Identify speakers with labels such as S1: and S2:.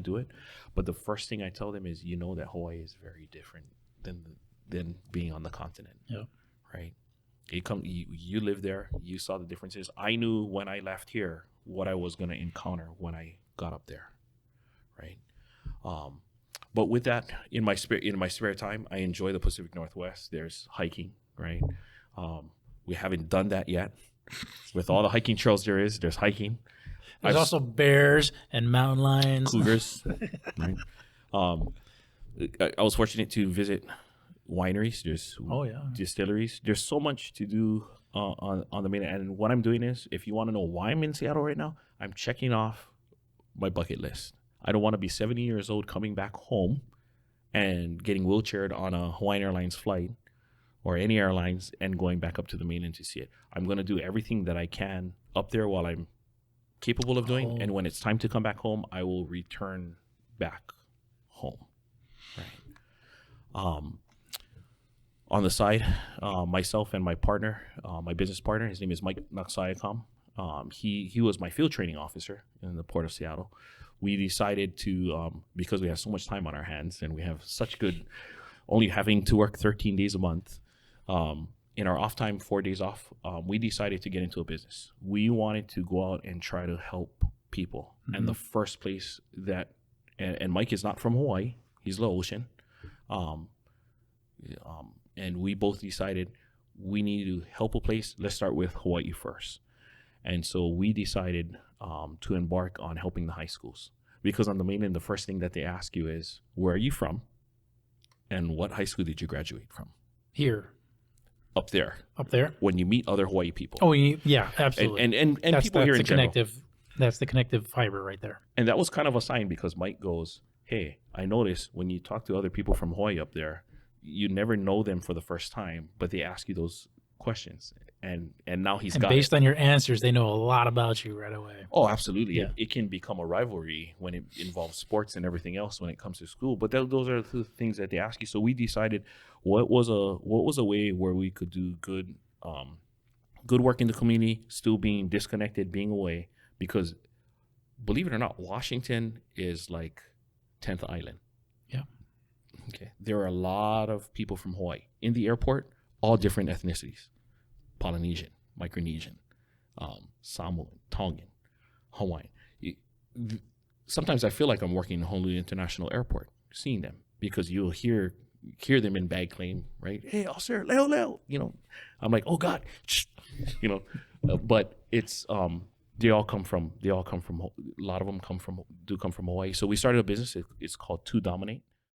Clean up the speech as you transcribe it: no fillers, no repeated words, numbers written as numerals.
S1: do it. But the first thing I tell them is, that Hawaii is very different than being on the continent.
S2: Yeah.
S1: Right. You live there. You saw the differences. I knew when I left here what I was going to encounter when I got up there. Right. But with that, in my spare time, I enjoy the Pacific Northwest. There's hiking. Right. We haven't done that yet. With all the hiking trails there's hiking.
S2: There's also bears and mountain lions.
S1: Cougars. Right. I was fortunate to visit wineries. There's distilleries. There's so much to do on the mainland. And what I'm doing is, if you want to know why I'm in Seattle right now, I'm checking off my bucket list. I don't want to be 70 years old coming back home and getting wheelchaired on a Hawaiian Airlines flight or any airlines and going back up to the mainland to see it. I'm going to do everything that I can up there while I'm capable of doing. And when it's time to come back home, I will return back home. Right. On the side, myself and my partner, my business partner, his name is Mike Naksayakam. He was my field training officer in the Port of Seattle. We decided to, because we have so much time on our hands and we have such good, only having to work 13 days a month, in our off time, 4 days off, we decided to get into a business. We wanted to go out and try to help people. Mm-hmm. And the first place that, and Mike is not from Hawaii, he's Laotian. And we both decided we need to help a place. Let's start with Hawaii first. And so we decided to embark on helping the high schools. Because on the mainland, the first thing that they ask you is, where are you from? And what high school did you graduate from?
S2: Here.
S1: Up there.
S2: Up there?
S1: When you meet other Hawaii people.
S2: Oh, yeah, absolutely.
S1: And people here in general.
S2: That's the connective fiber right there.
S1: And that was kind of a sign, because Mike goes, hey, I noticed when you talk to other people from Hawaii up there, you never know them for the first time, but they ask you those questions. And now he's got
S2: based on your answers, they know a lot about you right away.
S1: Oh, absolutely.
S2: Yeah.
S1: It can become a rivalry when it involves sports and everything else when it comes to school. But those are the things that they ask you. So we decided what was a way where we could do good work in the community, still being disconnected, being away. Because believe it or not, Washington is like 10th island.
S2: Yeah.
S1: Okay. There are a lot of people from Hawaii in the airport, all different ethnicities. Polynesian, Micronesian, Samoan, Tongan, Hawaiian. Sometimes I feel like I'm working in Honolulu International Airport, seeing them, because you'll hear them in bag claim, right? Hey, officer, leo. I'm like, oh God, but it's they all come from a lot of them come from Hawaii. So we started a business. It's called To Dominate.